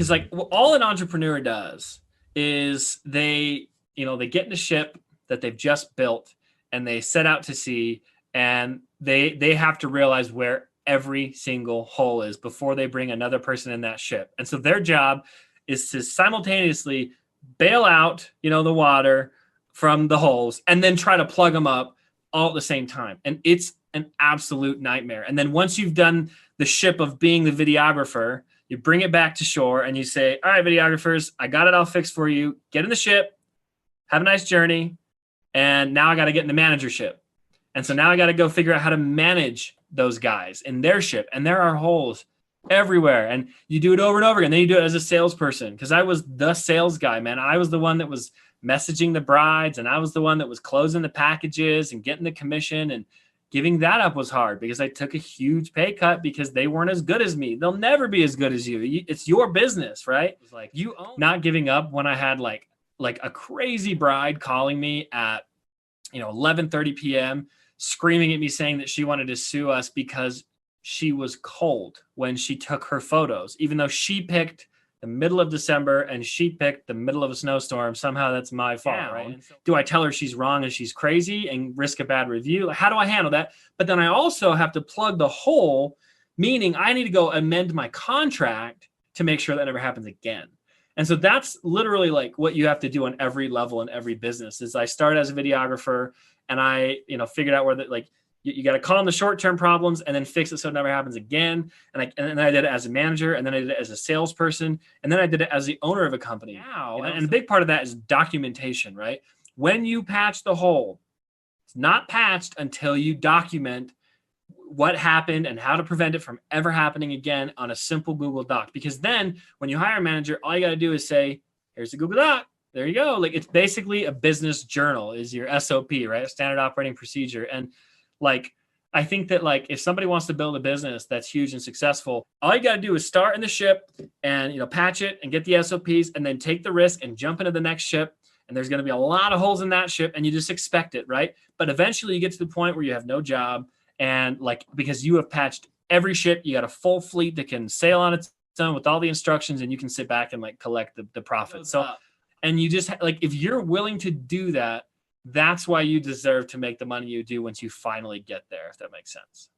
Because like all an entrepreneur does is they get in a ship that they've just built and they set out to sea, and they have to realize where every single hole is before they bring another person in that ship. And so their job is to simultaneously bail out, the water from the holes and then try to plug them up all at the same time. And it's an absolute nightmare. And then once you've done the ship of being the videographer, you bring it back to shore and you say, all right, videographers, I got it all fixed for you. Get in the ship, have a nice journey. And now I got to get in the managership. And so now I got to go figure out how to manage those guys in their ship. And there are holes everywhere. And you do it over and over again. Then you do it as a salesperson, because I was the sales guy, man. I was the one that was messaging the brides, and I was the one that was closing the packages and getting the commission, and giving that up was hard because I took a huge pay cut because they weren't as good as me. They'll never be as good as you. It's your business, right? It's like you own. Not giving up when I had like a crazy bride calling me at 11:30 p.m. screaming at me saying that she wanted to sue us because she was cold when she took her photos, even though she picked the middle of December and she picked the middle of a snowstorm. Somehow that's my fault, right? Do I tell her she's wrong and she's crazy and risk a bad review? How do I handle that? But then I also have to plug the hole, meaning I need to go amend my contract to make sure that never happens again. And so that's literally like what you have to do on every level in every business. Is I started as a videographer, and I, figured out where you got to call them the short-term problems and then fix it so it never happens again. And then I did it as a manager, and then I did it as a salesperson, and then I did it as the owner of a company. And a big part of that is documentation, right? When you patch the hole, it's not patched until you document what happened and how to prevent it from ever happening again on a simple Google Doc. Because then when you hire a manager, all you got to do is say, here's the Google Doc. There you go. Like, it's basically a business journal is your SOP, right? Standard operating procedure. And I think that if somebody wants to build a business that's huge and successful, all you got to do is start in the ship and, patch it and get the SOPs, and then take the risk and jump into the next ship. And there's going to be a lot of holes in that ship, and you just expect it, right? But eventually you get to the point where you have no job. And because you have patched every ship, you got a full fleet that can sail on its own with all the instructions, and you can sit back and collect the profit. So, and you just if you're willing to do that, that's why you deserve to make the money you do once you finally get there, if that makes sense.